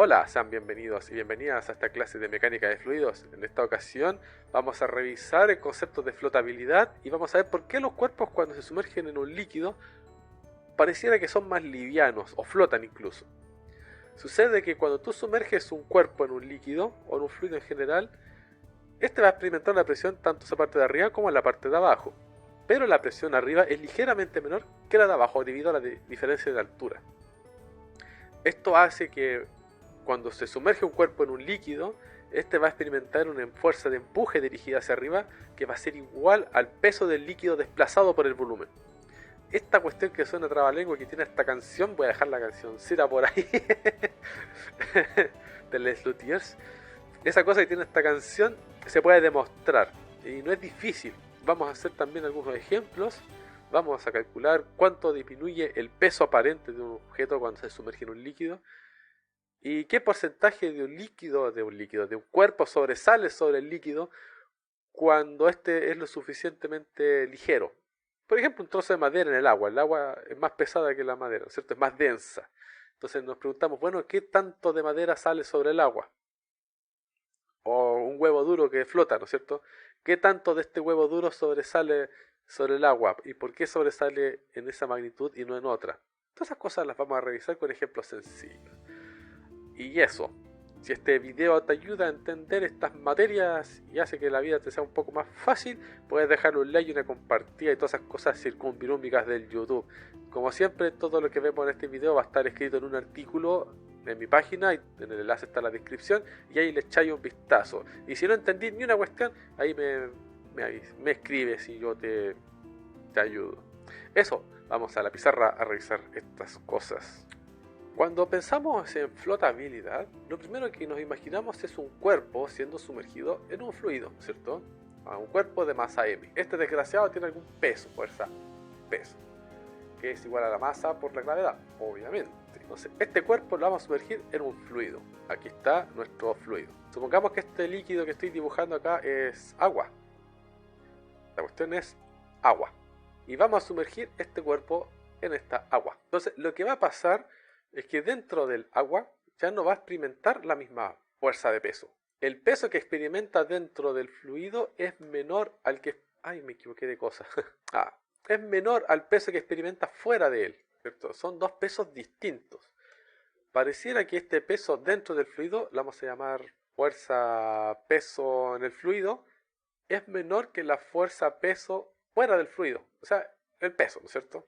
Hola, sean bienvenidos y bienvenidas a esta clase de mecánica de fluidos. En esta ocasión vamos a revisar el concepto de flotabilidad y vamos a ver por qué los cuerpos cuando se sumergen en un líquido pareciera que son más livianos o flotan incluso. Sucede que cuando tú sumerges un cuerpo en un líquido o en un fluido en general, este va a experimentar una presión tanto en la parte de arriba como en la parte de abajo. Pero la presión arriba es ligeramente menor que la de abajo debido a la diferencia de altura. Esto hace que cuando se sumerge un cuerpo en un líquido, este va a experimentar una fuerza de empuje dirigida hacia arriba que va a ser igual al peso del líquido desplazado por el volumen. Esta cuestión que suena trabalengua que tiene esta canción, voy a dejar la cancioncita por ahí de Les Luthiers. Esa cosa que tiene esta canción se puede demostrar y no es difícil. Vamos a hacer también algunos ejemplos. Vamos a calcular cuánto disminuye el peso aparente de un objeto cuando se sumerge en un líquido. ¿Y qué porcentaje de un cuerpo sobresale sobre el líquido cuando este es lo suficientemente ligero? Por ejemplo, un trozo de madera en el agua. El agua es más pesada que la madera, ¿no es cierto? Es más densa. Entonces nos preguntamos, bueno, ¿qué tanto de madera sale sobre el agua? O un huevo duro que flota, ¿no es cierto? ¿Qué tanto de este huevo duro sobresale sobre el agua? ¿Y por qué sobresale en esa magnitud y no en otra? Todas esas cosas las vamos a revisar con ejemplos sencillos. Y eso, si este video te ayuda a entender estas materias y hace que la vida te sea un poco más fácil, puedes dejar un like y una compartida y todas esas cosas circunvirúmbicas del YouTube. Como siempre, todo lo que vemos en este video va a estar escrito en un artículo en mi página, y en el enlace está en la descripción, y ahí le echáis un vistazo. Y si no entendí ni una cuestión, ahí me escribes y yo te ayudo. Eso, vamos a la pizarra a revisar estas cosas. Cuando pensamos en flotabilidad, lo primero que nos imaginamos es un cuerpo siendo sumergido en un fluido, ¿cierto? Un cuerpo de masa m. Este desgraciado tiene algún peso, fuerza, peso, que es igual a la masa por la gravedad, obviamente. Entonces, este cuerpo lo vamos a sumergir en un fluido. Aquí está nuestro fluido. Supongamos que este líquido que estoy dibujando acá es agua. La cuestión es agua. Y vamos a sumergir este cuerpo en esta agua. Entonces, lo que va a pasar es que dentro del agua ya no va a experimentar la misma fuerza de peso. El peso que experimenta dentro del fluido es menor al que... ¡Ay, me equivoqué de cosa! Es menor al peso que experimenta fuera de él, ¿cierto? Son dos pesos distintos. Pareciera que este peso dentro del fluido, lo vamos a llamar fuerza-peso en el fluido, es menor que la fuerza-peso fuera del fluido. O sea, el peso, ¿no es cierto?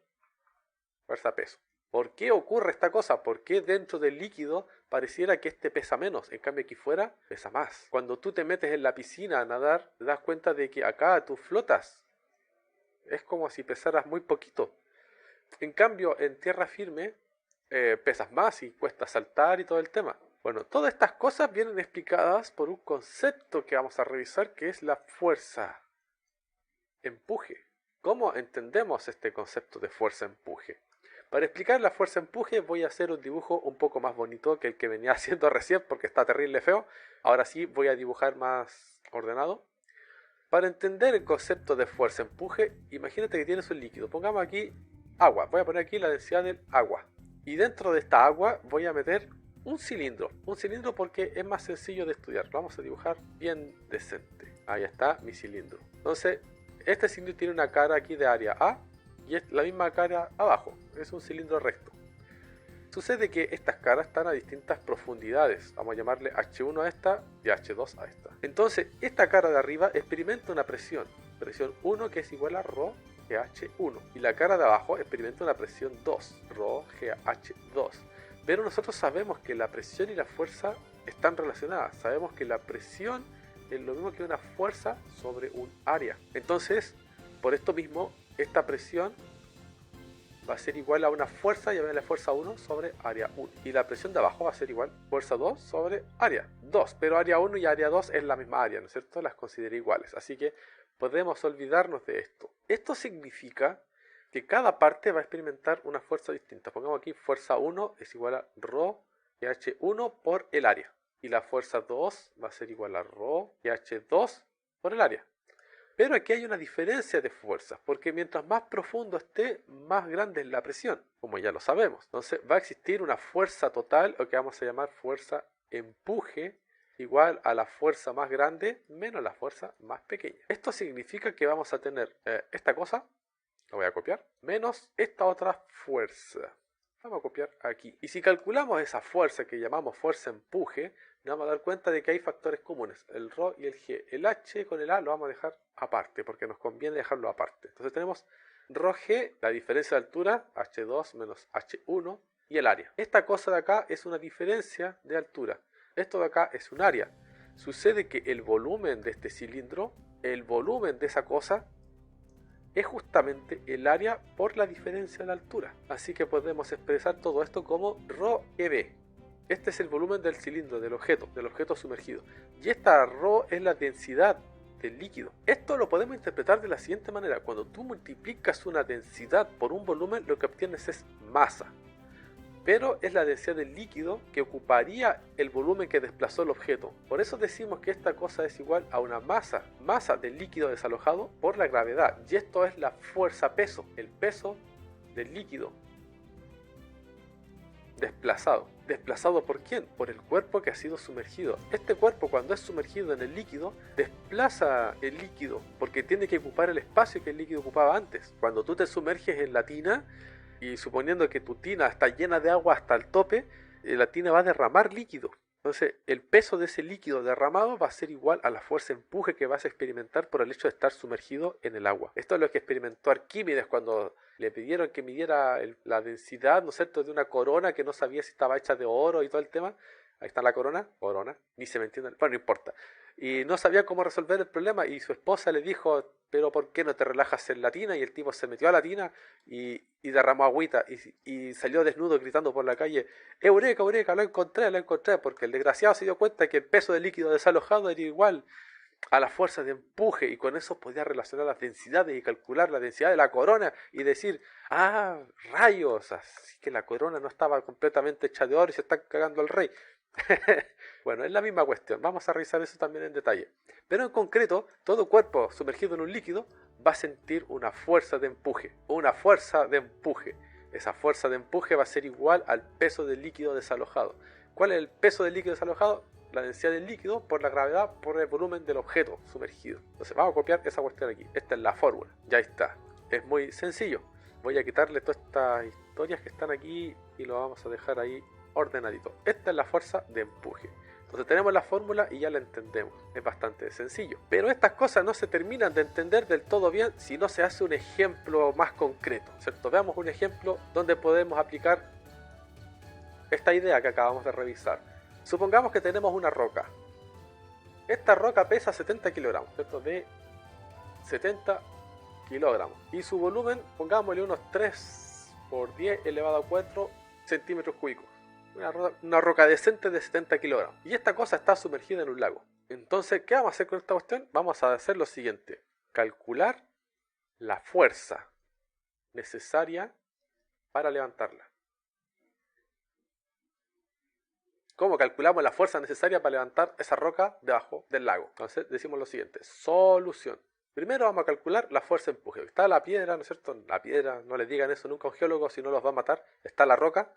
Fuerza-peso. ¿Por qué ocurre esta cosa? ¿Por qué dentro del líquido pareciera que este pesa menos? En cambio aquí fuera pesa más. Cuando tú te metes en la piscina a nadar, te das cuenta de que acá tú flotas. Es como si pesaras muy poquito. En cambio en tierra firme pesas más y cuesta saltar y todo el tema. Bueno, todas estas cosas vienen explicadas por un concepto que vamos a revisar, que es la fuerza empuje. ¿Cómo entendemos este concepto de fuerza empuje? Para explicar la fuerza empuje voy a hacer un dibujo un poco más bonito que el que venía haciendo recién porque está terrible feo. Ahora sí voy a dibujar más ordenado. Para entender el concepto de fuerza empuje, imagínate que tienes un líquido. Pongamos aquí agua. Voy a poner aquí la densidad del agua. Y dentro de esta agua voy a meter un cilindro. Un cilindro porque es más sencillo de estudiar. Lo vamos a dibujar bien decente. Ahí está mi cilindro. Entonces, este cilindro tiene una cara aquí de área A y es la misma cara abajo, es un cilindro recto. Sucede que estas caras están a distintas profundidades, vamos a llamarle H1 a esta y H2 a esta. Entonces, esta cara de arriba experimenta una presión 1 que es igual a ρ GH1, y la cara de abajo experimenta una presión 2, ρ GH2. Pero nosotros sabemos que la presión y la fuerza están relacionadas, sabemos que la presión es lo mismo que una fuerza sobre un área. Entonces, por esto mismo, esta presión va a ser igual a una fuerza, llamémosle fuerza 1 sobre área 1. Y la presión de abajo va a ser igual fuerza 2 sobre área 2. Pero área 1 y área 2 es la misma área, ¿no es cierto? Las consideré iguales. Así que podemos olvidarnos de esto. Esto significa que cada parte va a experimentar una fuerza distinta. Pongamos aquí fuerza 1 es igual a ρ GH1 por el área. Y la fuerza 2 va a ser igual a ρ GH2 por el área. Pero aquí hay una diferencia de fuerzas, porque mientras más profundo esté, más grande es la presión, como ya lo sabemos. Entonces va a existir una fuerza total, o que vamos a llamar fuerza empuje, igual a la fuerza más grande menos la fuerza más pequeña. Esto significa que vamos a tener esta cosa, la voy a copiar, menos esta otra fuerza. Vamos a copiar aquí. Y si calculamos esa fuerza que llamamos fuerza empuje, nos vamos a dar cuenta de que hay factores comunes, el ρ y el g. El h con el a lo vamos a dejar aparte, porque nos conviene dejarlo aparte. Entonces tenemos ρg, la diferencia de altura, h2 menos h1, y el área. Esta cosa de acá es una diferencia de altura. Esto de acá es un área. Sucede que el volumen de este cilindro, el volumen de esa cosa, es justamente el área por la diferencia de la altura. Así que podemos expresar todo esto como ρ(EB). Este es el volumen del cilindro, del objeto sumergido. Y esta ρ es la densidad del líquido. Esto lo podemos interpretar de la siguiente manera. Cuando tú multiplicas una densidad por un volumen, lo que obtienes es masa. Pero es la densidad del líquido que ocuparía el volumen que desplazó el objeto. Por eso decimos que esta cosa es igual a una masa del líquido desalojado por la gravedad. Y esto es la fuerza-peso, el peso del líquido desplazado. ¿Desplazado por quién? Por el cuerpo que ha sido sumergido. Este cuerpo, cuando es sumergido en el líquido, desplaza el líquido porque tiene que ocupar el espacio que el líquido ocupaba antes. Cuando tú te sumerges en la tina, y suponiendo que tu tina está llena de agua hasta el tope, la tina va a derramar líquido. Entonces el peso de ese líquido derramado va a ser igual a la fuerza empuje que vas a experimentar por el hecho de estar sumergido en el agua. Esto es lo que experimentó Arquímedes cuando le pidieron que midiera la densidad, ¿no es cierto?, de una corona que no sabía si estaba hecha de oro y todo el tema. Ahí está la corona, ni se me entiende, bueno, no importa. Y no sabía cómo resolver el problema y su esposa le dijo, pero ¿por qué no te relajas en la tina? Y el tipo se metió a la tina y derramó agüita y salió desnudo gritando por la calle, ¡Eureka, eureka! Lo encontré, porque el desgraciado se dio cuenta que el peso del líquido desalojado era igual a la fuerza de empuje, y con eso podía relacionar las densidades y calcular la densidad de la corona y decir, ¡ah, rayos! Así que la corona no estaba completamente hecha de oro y se está cagando al rey. Bueno, es la misma cuestión, vamos a revisar eso también en detalle. Pero en concreto, todo cuerpo sumergido en un líquido va a sentir una fuerza de empuje. Esa fuerza de empuje va a ser igual al peso del líquido desalojado. ¿Cuál es el peso del líquido desalojado? La densidad del líquido por la gravedad por el volumen del objeto sumergido. Entonces vamos a copiar esa cuestión aquí. Esta es la fórmula, ya está. Es muy sencillo. Voy a quitarle todas estas historias que están aquí y lo vamos a dejar ahí ordenadito. Esta es la fuerza de empuje. Entonces tenemos la fórmula y ya la entendemos. Es bastante sencillo. Pero estas cosas no se terminan de entender del todo bien si no se hace un ejemplo más concreto, ¿cierto? Veamos un ejemplo donde podemos aplicar esta idea que acabamos de revisar. Supongamos que tenemos una roca. Esta roca pesa 70 kilogramos, ¿cierto? De 70 kilogramos. Y su volumen, pongámosle unos 3 por 10 elevado a 4 centímetros cúbicos. Una roca decente de 70 kilogramos. Y esta cosa está sumergida en un lago. Entonces, ¿qué vamos a hacer con esta cuestión? Vamos a hacer lo siguiente. Calcular la fuerza necesaria para levantarla. ¿Cómo calculamos la fuerza necesaria para levantar esa roca debajo del lago? Entonces decimos lo siguiente. Solución. Primero vamos a calcular la fuerza de empuje. Está la piedra, ¿no es cierto? La piedra, no les digan eso nunca a un geólogo, si no los va a matar. Está la roca.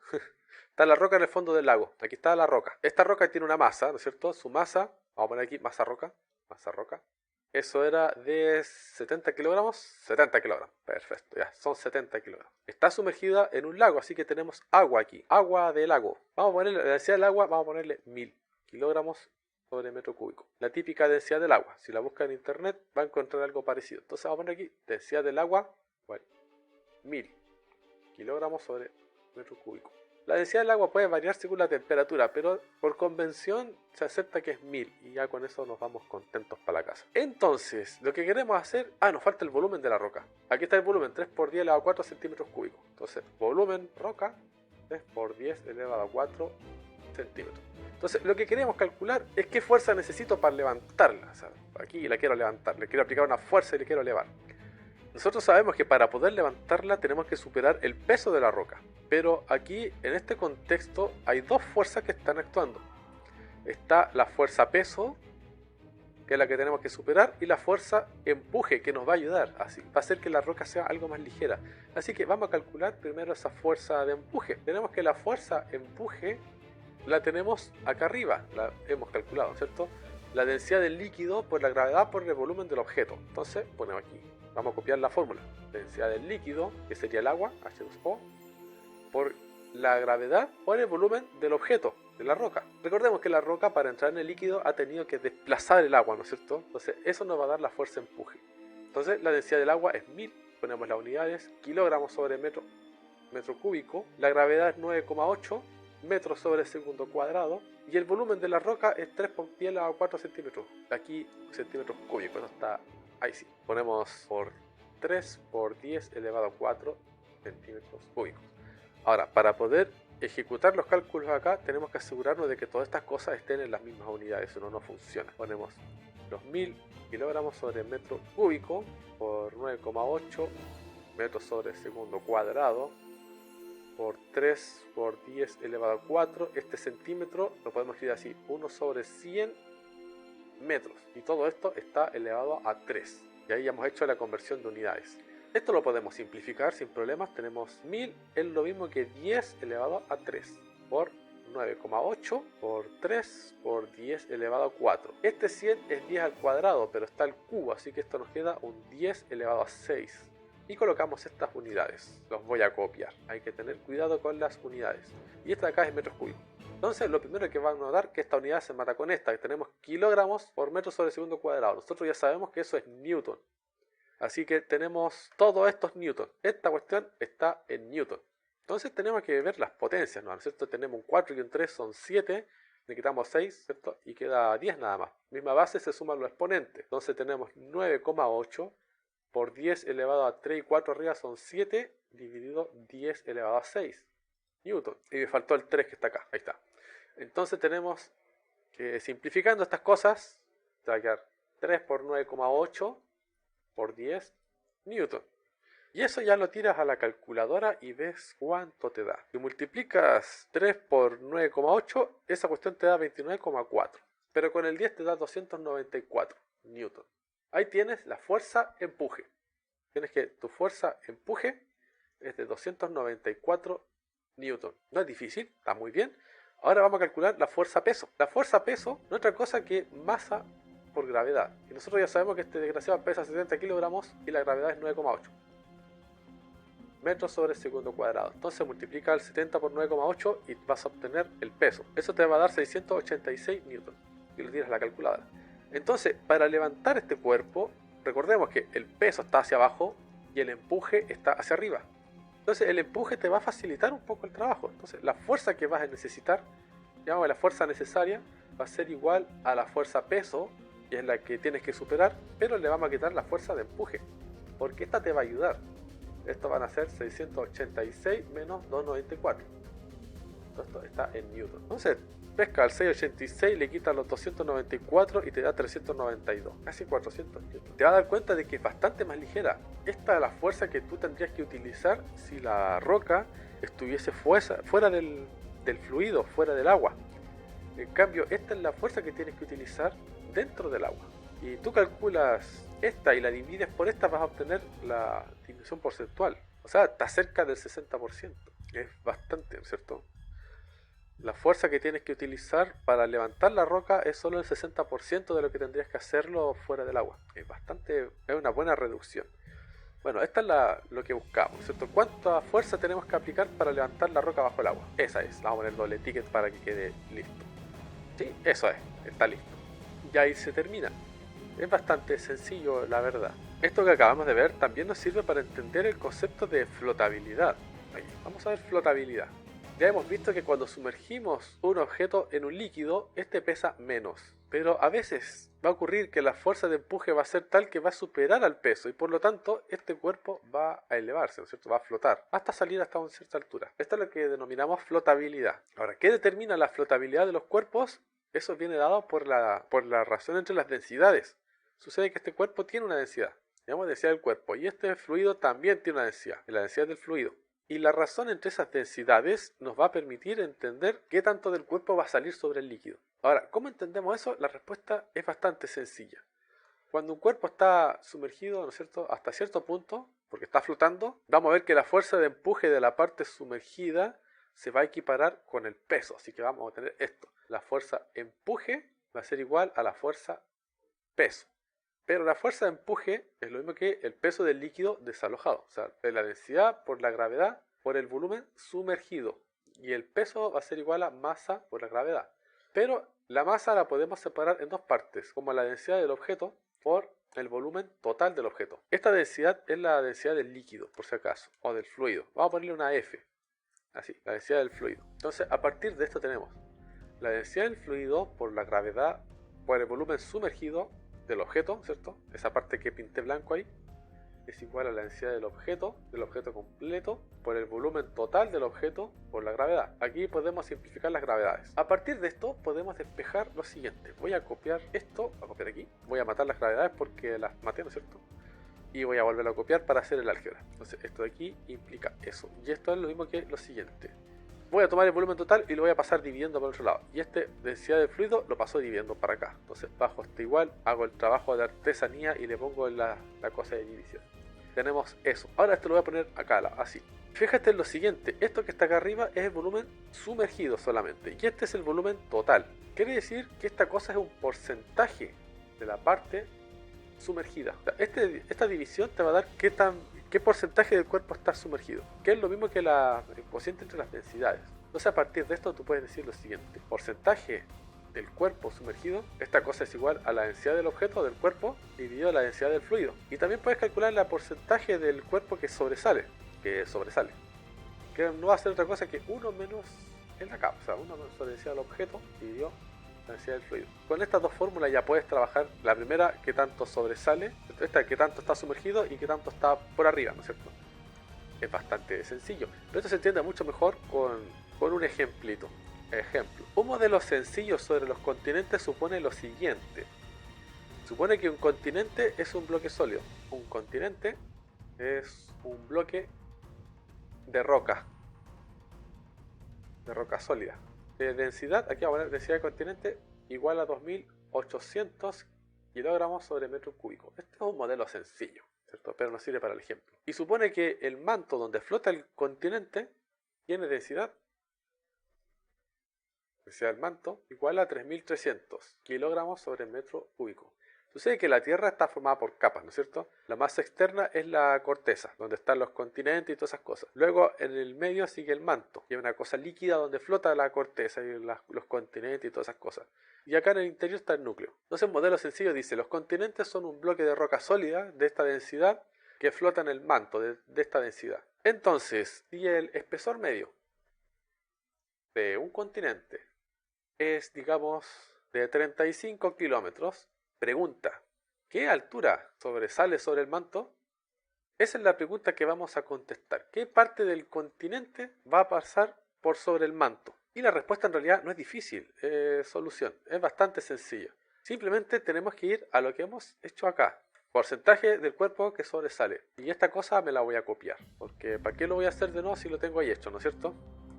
Está la roca en el fondo del lago. Aquí está la roca. Esta roca tiene una masa, ¿no es cierto? Su masa, vamos a poner aquí masa roca. Eso era de 70 kilogramos. 70 kilogramos. Perfecto, ya, son 70 kilogramos. Está sumergida en un lago, así que tenemos agua aquí. Agua de lago. Vamos a ponerle la densidad del agua, vamos a ponerle 1000 kilogramos sobre metro cúbico. La típica densidad del agua. Si la busca en internet va a encontrar algo parecido. Entonces vamos a poner aquí densidad del agua, bueno, 1000 kilogramos sobre metro cúbico. La densidad del agua puede variar según la temperatura, pero por convención se acepta que es 1000 y ya con eso nos vamos contentos para la casa. Entonces, lo que queremos hacer... nos falta el volumen de la roca. Aquí está el volumen, 3 por 10 elevado a 4 centímetros cúbicos. Entonces, volumen roca, 3 por 10 elevado a 4 centímetros. Entonces, lo que queremos calcular es qué fuerza necesito para levantarla. O sea, aquí la quiero levantar, le quiero aplicar una fuerza y le quiero elevar. Nosotros sabemos que para poder levantarla tenemos que superar el peso de la roca. Pero aquí, en este contexto, hay dos fuerzas que están actuando. Está la fuerza peso, que es la que tenemos que superar, y la fuerza empuje, que nos va a ayudar, así, va a hacer que la roca sea algo más ligera. Así que vamos a calcular primero esa fuerza de empuje. Tenemos que la fuerza empuje la tenemos acá arriba, la hemos calculado, ¿cierto? La densidad del líquido por la gravedad por el volumen del objeto. Entonces ponemos aquí, vamos a copiar la fórmula. Densidad del líquido, que sería el agua, H2O, por la gravedad por el volumen del objeto, de la roca. Recordemos que la roca, para entrar en el líquido, ha tenido que desplazar el agua, ¿no es cierto? Entonces eso nos va a dar la fuerza empuje. Entonces la densidad del agua es 1000, ponemos las unidades, kilogramos sobre metro cúbico. La gravedad es 9,8 metros sobre segundo cuadrado, y el volumen de la roca es 3 por 10 a 4 centímetros. Aquí centímetros cúbicos, eso está ahí sí. Ponemos por 3 por 10 elevado a 4 centímetros cúbicos. Ahora, para poder ejecutar los cálculos acá, tenemos que asegurarnos de que todas estas cosas estén en las mismas unidades, si no, no funciona. Ponemos los 1000 kilogramos sobre metro cúbico por 9,8 metros sobre segundo cuadrado por 3 por 10 elevado a 4. Este centímetro lo podemos escribir así, 1 sobre 100 metros. Y todo esto está elevado a 3. Y ahí ya hemos hecho la conversión de unidades. Esto lo podemos simplificar sin problemas. Tenemos 1000 es lo mismo que 10 elevado a 3 por 9,8 por 3 por 10 elevado a 4. Este 100 es 10 al cuadrado, pero está al cubo, así que esto nos queda un 10 elevado a 6. Y colocamos estas unidades. Los voy a copiar. Hay que tener cuidado con las unidades. Y esta de acá es metros cúbicos. Entonces lo primero que va a notar que esta unidad se mata con esta, que tenemos kilogramos por metro sobre segundo cuadrado. Nosotros ya sabemos que eso es newton. Así que tenemos todos estos newton. Esta cuestión está en newton. Entonces tenemos que ver las potencias, ¿no es cierto? Tenemos un 4 y un 3 son 7. Le quitamos 6, ¿cierto? Y queda 10 nada más. Misma base, se suman los exponentes. Entonces tenemos 9,8 por 10 elevado a 3 y 4 arriba son 7, dividido 10 elevado a 6 newton. Y me faltó el 3 que está acá. Ahí está. Entonces tenemos que, simplificando estas cosas, te va a quedar 3 por 9,8 por 10 newton. Y eso ya lo tiras a la calculadora y ves cuánto te da. Si multiplicas 3 por 9,8, esa cuestión te da 29,4. Pero con el 10 te da 294 newton. Ahí tienes la fuerza empuje. Tienes que tu fuerza empuje es de 294 newton. No es difícil, está muy bien. Ahora vamos a calcular la fuerza peso. La fuerza peso no es otra cosa que masa por gravedad. Y nosotros ya sabemos que este desgraciado pesa 70 kilogramos y la gravedad es 9,8 metros sobre segundo cuadrado. Entonces multiplica el 70 por 9,8 y vas a obtener el peso. Eso te va a dar 686 newton. Y lo tiras a la calculadora. Entonces, para levantar este cuerpo, recordemos que el peso está hacia abajo y el empuje está hacia arriba. Entonces el empuje te va a facilitar un poco el trabajo. Entonces la fuerza que vas a necesitar, llamamos la fuerza necesaria, va a ser igual a la fuerza peso, que es la que tienes que superar, pero le vamos a quitar la fuerza de empuje, porque esta te va a ayudar. Esto van a ser 686 menos 294. Esto está en newton. Entonces pesca al 686, le quita los 294 y te da 392, casi 400 newton. Te vas a dar cuenta de que es bastante más ligera. Esta es la fuerza que tú tendrías que utilizar si la roca estuviese fuera del fluido, fuera del agua. En cambio, esta es la fuerza que tienes que utilizar dentro del agua. Y tú calculas esta y la divides por esta, vas a obtener la disminución porcentual. O sea, está cerca del 60%. Es bastante, ¿cierto? La fuerza que tienes que utilizar para levantar la roca es solo el 60% de lo que tendrías que hacerlo fuera del agua. Es una buena reducción. Bueno, esta es lo que buscamos, ¿cierto? ¿Cuánta fuerza tenemos que aplicar para levantar la roca bajo el agua? Esa es. Vamos a poner doble ticket para que quede listo. Sí, eso es. Está listo. Y ahí se termina. Es bastante sencillo, la verdad. Esto que acabamos de ver también nos sirve para entender el concepto de flotabilidad. Ahí, vamos a ver flotabilidad. Ya hemos visto que cuando sumergimos un objeto en un líquido, este pesa menos. Pero a veces va a ocurrir que la fuerza de empuje va a ser tal que va a superar al peso y por lo tanto este cuerpo va a elevarse, ¿no es cierto? Va a flotar hasta salir hasta una cierta altura. Esto es lo que denominamos flotabilidad. Ahora, ¿qué determina la flotabilidad de los cuerpos? Eso viene dado por la relación entre las densidades. Sucede que este cuerpo tiene una densidad, llamamos densidad del cuerpo, y este fluido también tiene una densidad, la densidad del fluido. Y la razón entre esas densidades nos va a permitir entender qué tanto del cuerpo va a salir sobre el líquido. Ahora, ¿cómo entendemos eso? La respuesta es bastante sencilla. Cuando un cuerpo está sumergido, ¿no es cierto?, hasta cierto punto, porque está flotando, vamos a ver que la fuerza de empuje de la parte sumergida se va a equiparar con el peso. Así que vamos a tener esto. La fuerza empuje va a ser igual a la fuerza peso. Pero la fuerza de empuje es lo mismo que el peso del líquido desalojado. O sea, es la densidad por la gravedad por el volumen sumergido. Y el peso va a ser igual a masa por la gravedad. Pero la masa la podemos separar en dos partes, como la densidad del objeto por el volumen total del objeto. Esta densidad es la densidad del líquido, por si acaso, o del fluido. Vamos a ponerle una F. Así, la densidad del fluido. Entonces, a partir de esto tenemos la densidad del fluido por la gravedad por el volumen sumergido del objeto, ¿cierto? Esa parte que pinté blanco ahí es igual a la densidad del objeto completo, por el volumen total del objeto por la gravedad. Aquí podemos simplificar las gravedades. A partir de esto podemos despejar lo siguiente. Voy a copiar esto, voy a copiar aquí. Voy a matar las gravedades porque las maté, ¿no es cierto? Y voy a volverlo a copiar para hacer el álgebra. Entonces esto de aquí implica eso. Y esto es lo mismo que lo siguiente. Voy a tomar el volumen total y lo voy a pasar dividiendo por el otro lado. Y densidad del fluido lo paso dividiendo para acá. Entonces bajo este igual, hago el trabajo de artesanía y le pongo la cosa de división. Tenemos eso. Ahora esto lo voy a poner acá, así. Fíjate en lo siguiente. Esto que está acá arriba es el volumen sumergido solamente. Y este es el volumen total. Quiere decir que esta cosa es un porcentaje de la parte sumergida. O sea, esta división te va a dar qué porcentaje del cuerpo está sumergido, que es lo mismo que el cociente entre las densidades. Entonces a partir de esto tú puedes decir lo siguiente: porcentaje del cuerpo sumergido, esta cosa es igual a la densidad del objeto del cuerpo dividido la densidad del fluido. Y también puedes calcular el porcentaje del cuerpo que sobresale, que no va a ser otra cosa que 1 menos en la capa, o sea, 1 menos la densidad del objeto dividido la densidad del fluido. Con estas dos fórmulas ya puedes trabajar la primera, que tanto sobresale, esta que tanto está sumergido y que tanto está por arriba, ¿no es cierto? Es bastante sencillo, pero esto se entiende mucho mejor con un ejemplito. Ejemplo, un modelo sencillo sobre los continentes supone lo siguiente. Supone que un continente es un bloque sólido. Un continente es un bloque de roca sólida. Densidad, aquí vamos a poner densidad de continente igual a 2800 kilogramos sobre metro cúbico. Este es un modelo sencillo, ¿cierto? Pero nos sirve para el ejemplo. Y supone que el manto donde flota el continente tiene densidad del manto igual a 3300 kilogramos sobre metro cúbico. Sucede que la Tierra está formada por capas, ¿no es cierto? La masa externa es la corteza, donde están los continentes y todas esas cosas. Luego en el medio sigue el manto, que es una cosa líquida donde flota la corteza y los continentes y todas esas cosas. Y acá en el interior está el núcleo. Entonces el modelo sencillo dice: los continentes son un bloque de roca sólida de esta densidad que flota en el manto de esta densidad. Entonces, si el espesor medio de un continente es, digamos, de 35 kilómetros, pregunta: ¿qué altura sobresale sobre el manto? Esa es la pregunta que vamos a contestar. ¿Qué parte del continente va a pasar por sobre el manto? Y la respuesta en realidad no es difícil, solución, es bastante sencilla. Simplemente tenemos que ir a lo que hemos hecho acá. Porcentaje del cuerpo que sobresale. Y esta cosa me la voy a copiar, porque ¿para qué lo voy a hacer de nuevo si lo tengo ahí hecho, ¿no es cierto?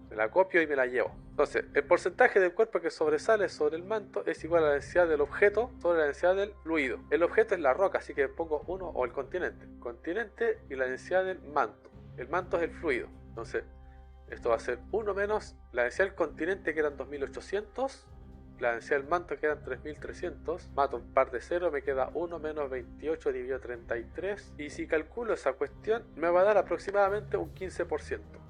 Me la copio y me la llevo. Entonces, el porcentaje del cuerpo que sobresale sobre el manto es igual a la densidad del objeto sobre la densidad del fluido. El objeto es la roca, así que pongo 1, o el continente. Continente y la densidad del manto. El manto es el fluido. Entonces, esto va a ser 1 menos la densidad del continente, que eran 2800, la densidad del manto, que eran 3300. Mato un par de cero, me queda 1 menos 28 dividido 33. Y si calculo esa cuestión, me va a dar aproximadamente un 15%.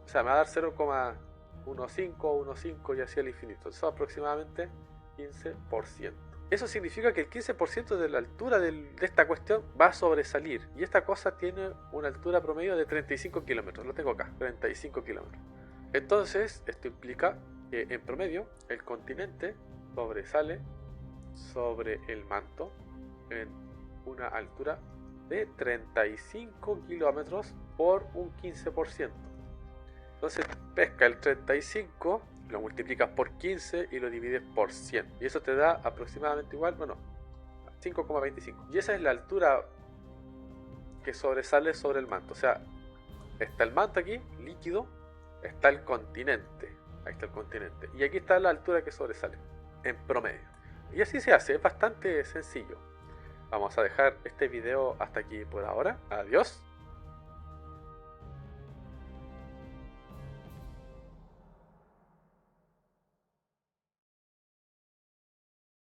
O sea, me va a dar 0,15 y así al infinito. Eso es aproximadamente 15%. Eso significa que el 15% de la altura de esta cuestión va a sobresalir. Y esta cosa tiene una altura promedio de 35 kilómetros. Lo tengo acá, 35 kilómetros. Entonces, esto implica que en promedio el continente sobresale sobre el manto en una altura de 35 kilómetros por un 15%. Entonces pesca el 35, lo multiplicas por 15 y lo divides por 100. Y eso te da aproximadamente igual, 5,25. Y esa es la altura que sobresale sobre el manto. O sea, está el manto aquí, líquido, está el continente. Ahí está el continente. Y aquí está la altura que sobresale, en promedio. Y así se hace, es bastante sencillo. Vamos a dejar este video hasta aquí por ahora. Adiós.